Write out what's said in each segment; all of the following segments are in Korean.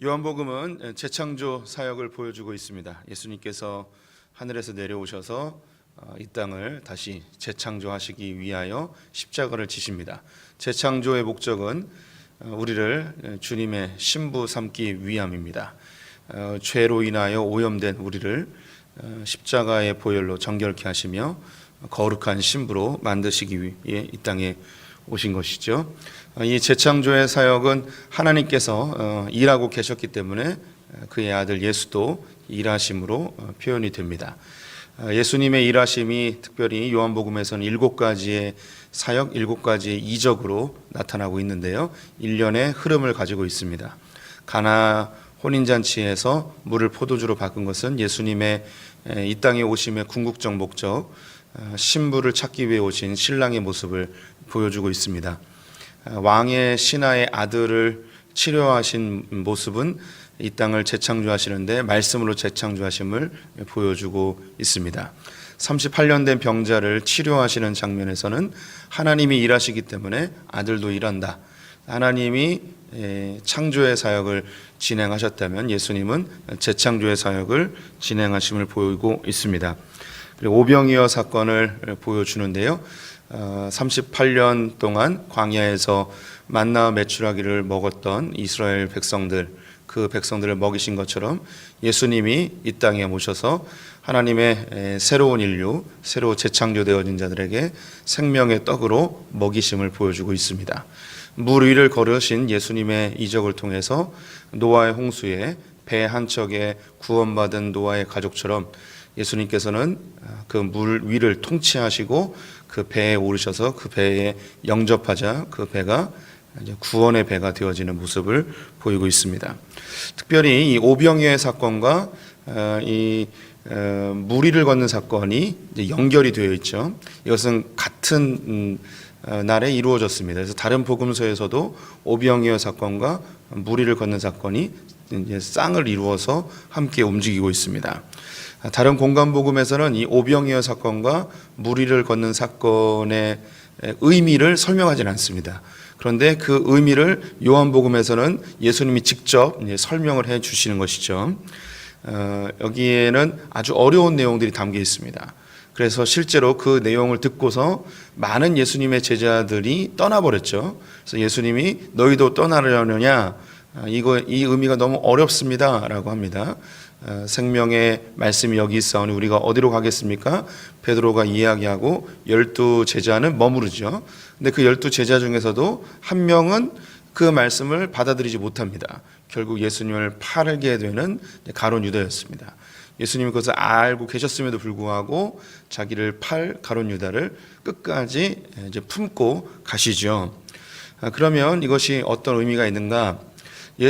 요한복음은 재창조 사역을 보여주고 있습니다. 예수님께서 하늘에서 내려오셔서 이 땅을 다시 재창조하시기 위하여 십자가를 지십니다. 재창조의 목적은 우리를 주님의 신부 삼기 위함입니다. 죄로 인하여 오염된 우리를 십자가의 보혈로 정결케 하시며 거룩한 신부로 만드시기 위해 이 땅에 오신 것이죠. 이 재창조의 사역은 하나님께서 일하고 계셨기 때문에 그의 아들 예수도 일하심으로 표현이 됩니다. 예수님의 일하심이 특별히 요한복음에서는 7가지의 사역, 7가지의 이적으로 나타나고 있는데요. 일련의 흐름을 가지고 있습니다. 가나 혼인잔치에서 물을 포도주로 바꾼 것은 예수님의 이 땅에 오심의 궁극적 목적, 신부를 찾기 위해 오신 신랑의 모습을 보여주고 있습니다. 왕의 신하의 아들을 치료하신 모습은 이 땅을 재창조하시는데 말씀으로 재창조하심을 보여주고 있습니다. 38년 된 병자를 치료하시는 장면에서는 하나님이 일하시기 때문에 아들도 일한다. 하나님이 창조의 사역을 진행하셨다면 예수님은 재창조의 사역을 진행하심을 보이고 있습니다. 그리고 오병이어 사건을 보여주는데요. 38년 동안 광야에서 만나와 메추라기를 먹었던 이스라엘 백성들, 그 백성들을 먹이신 것처럼 예수님이 이 땅에 모셔서 하나님의 새로운 인류, 새로 재창조되어진 자들에게 생명의 떡으로 먹이심을 보여주고 있습니다. 물 위를 걸으신 예수님의 이적을 통해서 노아의 홍수에 배 한 척에 구원받은 노아의 가족처럼 예수님께서는 그 물 위를 통치하시고 그 배에 오르셔서 그 배에 영접하자 그 배가 이제 구원의 배가 되어지는 모습을 보이고 있습니다. 특별히 이 오병이어 사건과 이 무리를 걷는 사건이 이제 연결이 되어 있죠. 이것은 같은 날에 이루어졌습니다. 그래서 다른 복음서에서도 오병이어 사건과 무리를 걷는 사건이 이제 쌍을 이루어서 함께 움직이고 있습니다. 다른 공간복음에서는 이 오병이어 사건과 무리를 걷는 사건의 의미를 설명하지는 않습니다. 그런데 그 의미를 요한복음에서는 예수님이 직접 설명을 해 주시는 것이죠. 여기에는 아주 어려운 내용들이 담겨 있습니다. 그래서 실제로 그 내용을 듣고서 많은 예수님의 제자들이 떠나버렸죠. 그래서 예수님이 너희도 떠나려느냐? 이 의미가 너무 어렵습니다라고 합니다. 생명의 말씀이 여기 있사오니 우리가 어디로 가겠습니까? 베드로가 이야기하고 12 제자는 머무르죠. 근데 그 12 제자 중에서도 한 명은 그 말씀을 받아들이지 못합니다. 결국 예수님을 팔게 되는 가룟 유다였습니다. 예수님이 그것을 알고 계셨음에도 불구하고 자기를 팔 가룟 유다를 끝까지 이제 품고 가시죠. 그러면 이것이 어떤 의미가 있는가?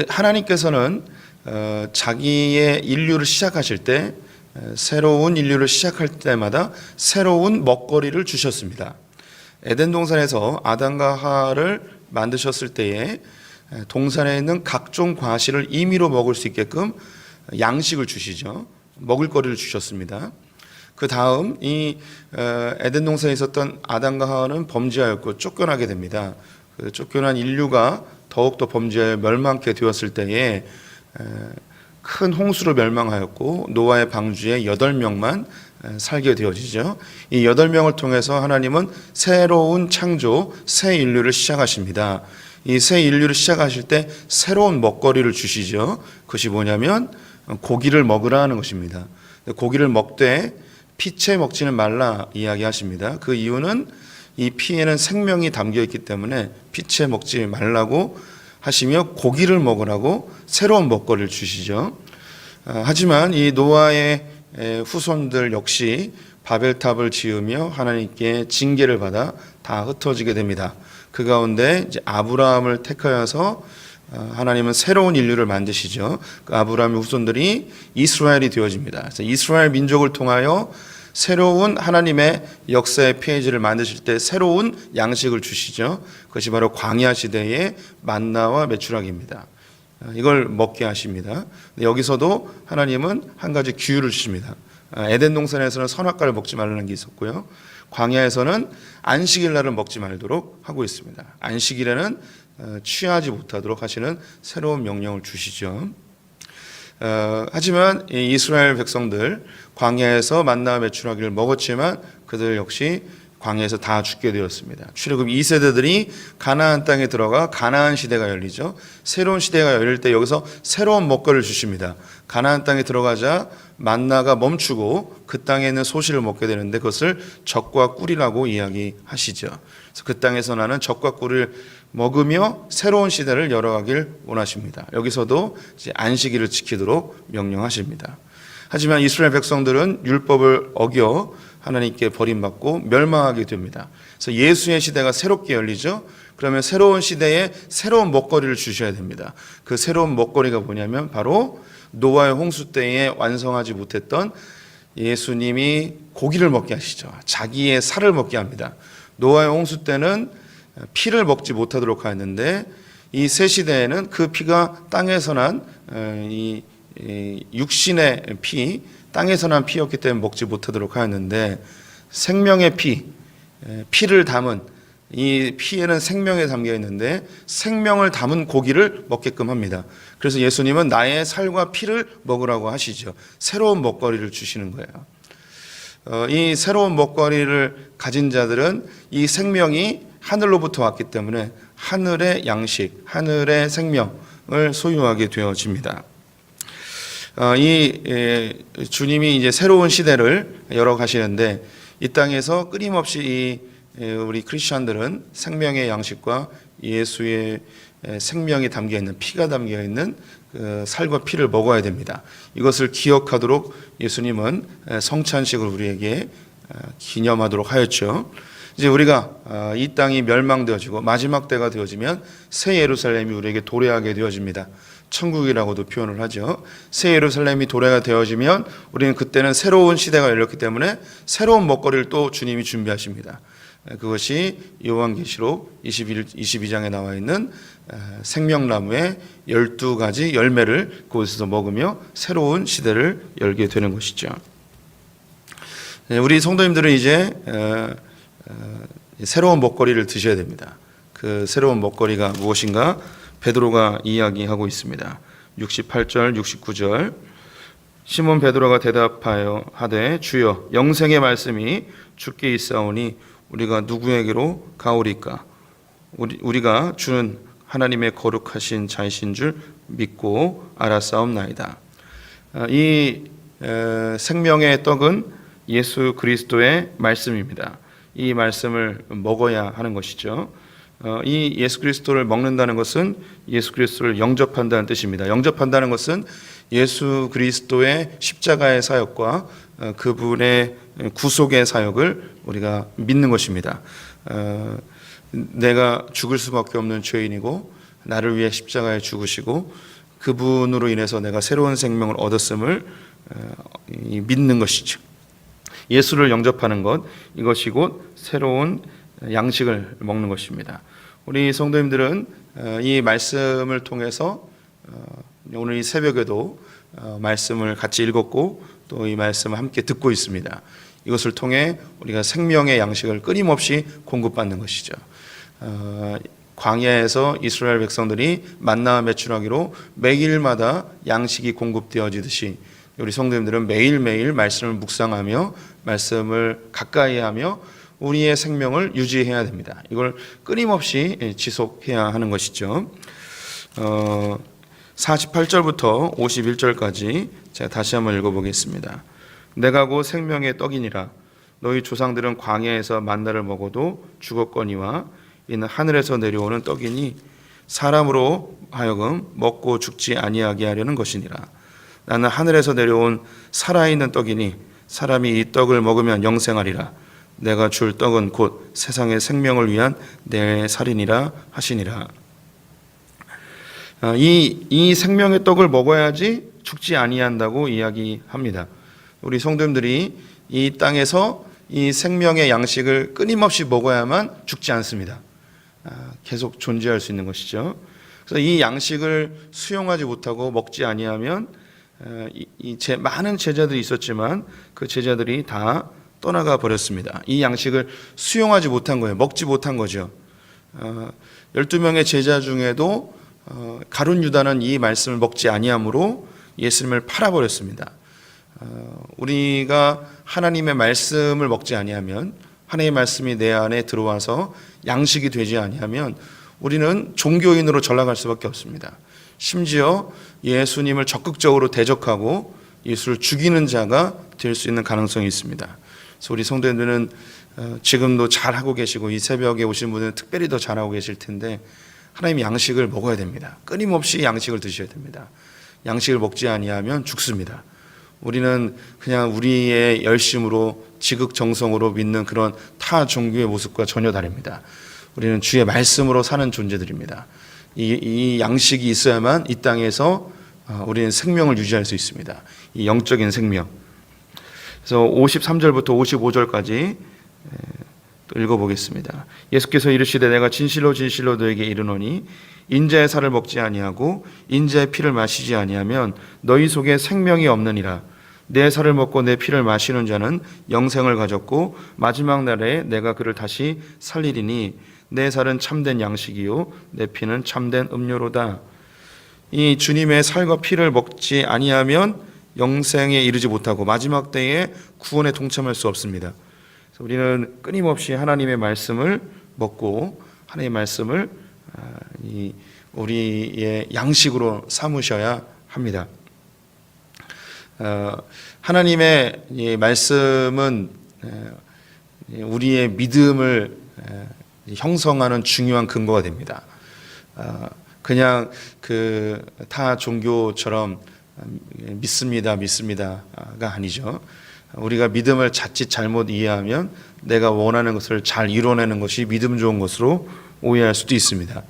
하나님께서는 자기의 인류를 시작하실 때 새로운 인류를 시작할 때마다 새로운 먹거리를 주셨습니다. 에덴 동산에서 아담과 하와를 만드셨을 때에 동산에 있는 각종 과실을 임의로 먹을 수 있게끔 양식을 주시죠. 먹을 거리를 주셨습니다. 그 다음 이 에덴 동산에 있었던 아담과 하와는 범죄하였고 쫓겨나게 됩니다. 그 쫓겨난 인류가 더욱더 범죄하여 멸망케 되었을 때에 큰 홍수로 멸망하였고 노아의 방주에 8명만 살게 되어지죠. 이 8명을 통해서 하나님은 새로운 창조, 새 인류를 시작하십니다. 이 새 인류를 시작하실 때 새로운 먹거리를 주시죠. 그것이 뭐냐면 고기를 먹으라는 것입니다. 고기를 먹되 피채 먹지는 말라 이야기하십니다. 그 이유는 이 피에는 생명이 담겨 있기 때문에 피채 먹지 말라고 하시며 고기를 먹으라고 새로운 먹거리를 주시죠. 하지만 이 노아의 후손들 역시 바벨탑을 지으며 하나님께 징계를 받아 다 흩어지게 됩니다. 그 가운데 이제 아브라함을 택하여서 하나님은 새로운 인류를 만드시죠. 그 아브라함의 후손들이 이스라엘이 되어집니다. 그래서 이스라엘 민족을 통하여 새로운 하나님의 역사의 페이지를 만드실 때 새로운 양식을 주시죠. 그것이 바로 광야 시대의 만나와 메추라기입니다. 이걸 먹게 하십니다. 여기서도 하나님은 한 가지 규율을 주십니다. 에덴 동산에서는 선악과를 먹지 말라는 게 있었고요. 광야에서는 안식일 날을 먹지 말도록 하고 있습니다. 안식일에는 취하지 못하도록 하시는 새로운 명령을 주시죠. 하지만 이스라엘 백성들 광야에서 만나 메추라기를 먹었지만 그들 역시 광야에서 다 죽게 되었습니다. 출애굽 2세대들이 가나안 땅에 들어가 가나안 시대가 열리죠. 새로운 시대가 열릴 때 여기서 새로운 먹거리를 주십니다. 가나안 땅에 들어가자 만나가 멈추고 그 땅에 있는 소실을 먹게 되는데 그것을 젖과 꿀이라고 이야기하시죠. 그래서 그 땅에서 나는 젖과 꿀을 먹으며 새로운 시대를 열어가길 원하십니다. 여기서도 이제 안식일을 지키도록 명령하십니다. 하지만 이스라엘 백성들은 율법을 어겨 하나님께 버림받고 멸망하게 됩니다. 그래서 예수의 시대가 새롭게 열리죠. 그러면 새로운 시대에 새로운 먹거리를 주셔야 됩니다. 그 새로운 먹거리가 뭐냐면 바로 노아의 홍수 때에 완성하지 못했던 예수님이 고기를 먹게 하시죠. 자기의 살을 먹게 합니다. 노아의 홍수 때는 피를 먹지 못하도록 하였는데 이 새 시대에는 그 피가 땅에서 난 이 육신의 피, 땅에서 난 피였기 때문에 먹지 못하도록 하였는데 생명의 피를 담은 이 피에는 생명이 담겨 있는데 생명을 담은 고기를 먹게끔 합니다. 그래서 예수님은 나의 살과 피를 먹으라고 하시죠. 새로운 먹거리를 주시는 거예요. 이 새로운 먹거리를 가진 자들은 이 생명이 하늘로부터 왔기 때문에 하늘의 양식, 하늘의 생명을 소유하게 되어집니다. 주님이 이제 새로운 시대를 열어가시는데 이 땅에서 끊임없이 우리 크리스천들은 생명의 양식과 예수의 생명이 담겨 있는 피가 담겨 있는 그 살과 피를 먹어야 됩니다. 이것을 기억하도록 예수님은 성찬식을 우리에게 기념하도록 하였죠. 이제 우리가 이 땅이 멸망되어지고 마지막 때가 되어지면 새 예루살렘이 우리에게 도래하게 되어집니다. 천국이라고도 표현을 하죠. 새 예루살렘이 도래가 되어지면 우리는 그때는 새로운 시대가 열렸기 때문에 새로운 먹거리를 또 주님이 준비하십니다. 그것이 요한계시록 22장에 나와 있는 생명나무의 12가지 열매를 그곳에서 먹으며 새로운 시대를 열게 되는 것이죠. 우리 성도님들은 이제 새로운 먹거리를 드셔야 됩니다. 그 새로운 먹거리가 무엇인가? 베드로가 이야기하고 있습니다. 68절, 69절. 시몬 베드로가 대답하여 하되 주여 영생의 말씀이 주께 있사오니 우리가 누구에게로 가오리까? 우리가 주는 하나님의 거룩하신 자이신 줄 믿고 알았사옵나이다. 이 생명의 떡은 예수 그리스도의 말씀입니다. 이 말씀을 먹어야 하는 것이죠. 이 예수 그리스도를 먹는다는 것은 예수 그리스도를 영접한다는 뜻입니다. 영접한다는 것은 예수 그리스도의 십자가의 사역과 그분의 구속의 사역을 우리가 믿는 것입니다. 내가 죽을 수밖에 없는 죄인이고 나를 위해 십자가에 죽으시고 그분으로 인해서 내가 새로운 생명을 얻었음을 믿는 것이죠. 예수를 영접하는 것, 이것이 곧 새로운 양식을 먹는 것입니다. 우리 성도님들은 이 말씀을 통해서 오늘 이 새벽에도 말씀을 같이 읽었고 또 이 말씀을 함께 듣고 있습니다. 이것을 통해 우리가 생명의 양식을 끊임없이 공급받는 것이죠. 광야에서 이스라엘 백성들이 만나 메추라기로 매일마다 양식이 공급되어지듯이 우리 성도님들은 매일매일 말씀을 묵상하며 말씀을 가까이하며 우리의 생명을 유지해야 됩니다. 이걸 끊임없이 지속해야 하는 것이죠. 48절부터 51절까지 제가 다시 한번 읽어보겠습니다. 내가 곧 생명의 떡이니라. 너희 조상들은 광야에서 만나를 먹어도 죽었거니와 이는 하늘에서 내려오는 떡이니 사람으로 하여금 먹고 죽지 아니하게 하려는 것이니라. 나는 하늘에서 내려온 살아있는 떡이니 사람이 이 떡을 먹으면 영생하리라. 내가 줄 떡은 곧 세상의 생명을 위한 내 살이니라 하시니라. 이 생명의 떡을 먹어야지 죽지 아니한다고 이야기합니다. 우리 성도님들이 이 땅에서 이 생명의 양식을 끊임없이 먹어야만 죽지 않습니다. 계속 존재할 수 있는 것이죠. 그래서 이 양식을 수용하지 못하고 먹지 아니하면 많은 제자들이 있었지만 그 제자들이 다 떠나가 버렸습니다. 이 양식을 수용하지 못한 거예요. 먹지 못한 거죠. 12명의 제자 중에도 가룟 유다는 이 말씀을 먹지 아니함으로 예수님을 팔아버렸습니다. 우리가 하나님의 말씀을 먹지 아니하면, 하나님의 말씀이 내 안에 들어와서 양식이 되지 아니하면 우리는 종교인으로 전락할 수밖에 없습니다. 심지어 예수님을 적극적으로 대적하고 예수를 죽이는 자가 될 수 있는 가능성이 있습니다. 그래서 우리 성도님들은 지금도 잘하고 계시고 이 새벽에 오신 분들은 특별히 더 잘하고 계실 텐데, 하나님 양식을 먹어야 됩니다. 끊임없이 양식을 드셔야 됩니다. 양식을 먹지 아니하면 죽습니다. 우리는 그냥 우리의 열심으로 지극정성으로 믿는 그런 타 종교의 모습과 전혀 다릅니다. 우리는 주의 말씀으로 사는 존재들입니다. 이 양식이 있어야만 이 땅에서 우리는 생명을 유지할 수 있습니다. 이 영적인 생명. 그래서 53절부터 55절까지 또 읽어보겠습니다. 예수께서 이르시되 내가 진실로 진실로 너에게 이르노니 인자의 살을 먹지 아니하고 인자의 피를 마시지 아니하면 너희 속에 생명이 없느니라. 내 살을 먹고 내 피를 마시는 자는 영생을 가졌고 마지막 날에 내가 그를 다시 살리리니 내 살은 참된 양식이요 내 피는 참된 음료로다. 이 주님의 살과 피를 먹지 아니하면 영생에 이르지 못하고 마지막 때에 구원에 동참할 수 없습니다. 그래서 우리는 끊임없이 하나님의 말씀을 먹고 하나님의 말씀을 우리의 양식으로 삼으셔야 합니다. 하나님의 말씀은 우리의 믿음을 형성하는 중요한 근거가 됩니다. 그냥 그 타 종교처럼 믿습니다가 아니죠. 우리가 믿음을 자칫 잘못 이해하면 내가 원하는 것을 잘 이뤄내는 것이 믿음 좋은 것으로 오해할 수도 있습니다.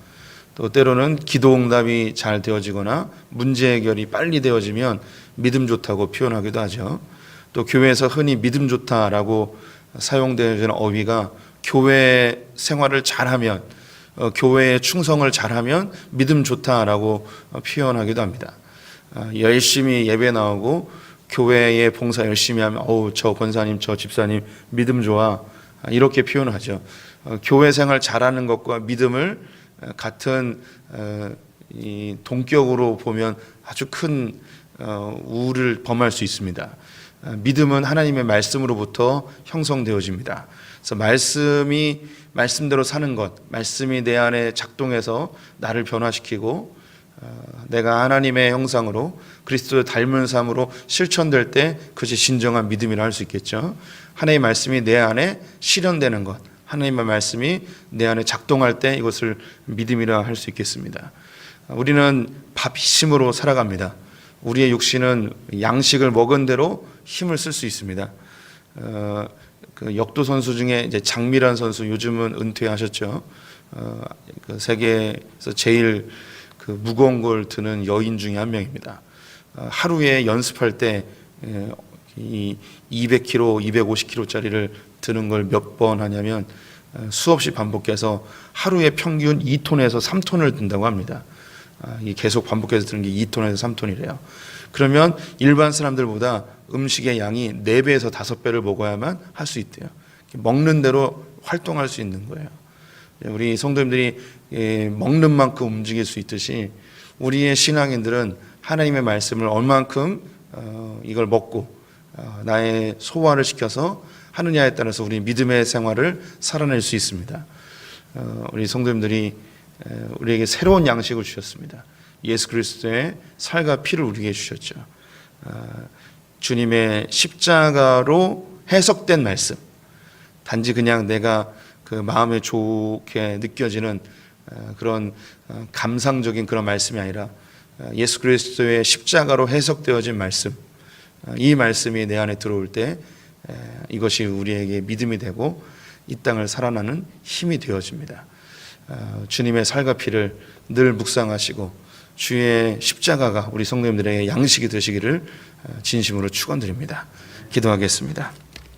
또 때로는 기도 응답이 잘 되어지거나 문제 해결이 빨리 되어지면 믿음 좋다고 표현하기도 하죠. 또 교회에서 흔히 믿음 좋다라고 사용되는 어휘가 교회 생활을 잘하면, 교회에 충성을 잘하면 믿음 좋다라고 표현하기도 합니다. 열심히 예배 나오고 교회에 봉사 열심히 하면 저 권사님 저 집사님 믿음 좋아, 이렇게 표현하죠. 교회 생활 잘하는 것과 믿음을 같은 이 동격으로 보면 아주 큰 우를 범할 수 있습니다. 믿음은 하나님의 말씀으로부터 형성되어집니다. 그래서 말씀이 말씀대로 사는 것, 말씀이 내 안에 작동해서 나를 변화시키고 내가 하나님의 형상으로 그리스도를 닮은 삶으로 실천될 때 그것이 진정한 믿음이라 할 수 있겠죠. 하나님의 말씀이 내 안에 실현되는 것, 하나님의 말씀이 내 안에 작동할 때 이것을 믿음이라 할 수 있겠습니다. 우리는 밥심으로 살아갑니다. 우리의 육신은 양식을 먹은 대로 힘을 쓸 수 있습니다. 그 역도 선수 중에 이제 장미란 선수, 요즘은 은퇴하셨죠. 그 세계에서 제일 그 무거운 걸 드는 여인 중에 한 명입니다. 하루에 연습할 때 이 200kg, 250kg짜리를 드는 걸 몇 번 하냐면 수없이 반복해서 하루에 평균 2톤에서 3톤을 든다고 합니다. 계속 반복해서 드는 게 2톤에서 3톤이래요. 그러면 일반 사람들보다 음식의 양이 4배에서 5배를 먹어야만 할 수 있대요. 먹는 대로 활동할 수 있는 거예요. 우리 성도님들이 먹는 만큼 움직일 수 있듯이 우리의 신앙인들은 하나님의 말씀을 얼만큼 이걸 먹고 나의 소화를 시켜서 하느냐에 따라서 우리 믿음의 생활을 살아낼 수 있습니다. 우리 성도님들이 우리에게 새로운 양식을 주셨습니다. 예수 그리스도의 살과 피를 우리에게 주셨죠. 주님의 십자가로 해석된 말씀, 단지 그냥 내가 그 마음에 좋게 느껴지는 그런 감상적인 그런 말씀이 아니라 예수 그리스도의 십자가로 해석되어진 말씀, 이 말씀이 내 안에 들어올 때 이것이 우리에게 믿음이 되고 이 땅을 살아나는 힘이 되어집니다. 주님의 살과 피를 늘 묵상하시고 주의 십자가가 우리 성도님들에게 양식이 되시기를 진심으로 축원드립니다. 기도하겠습니다.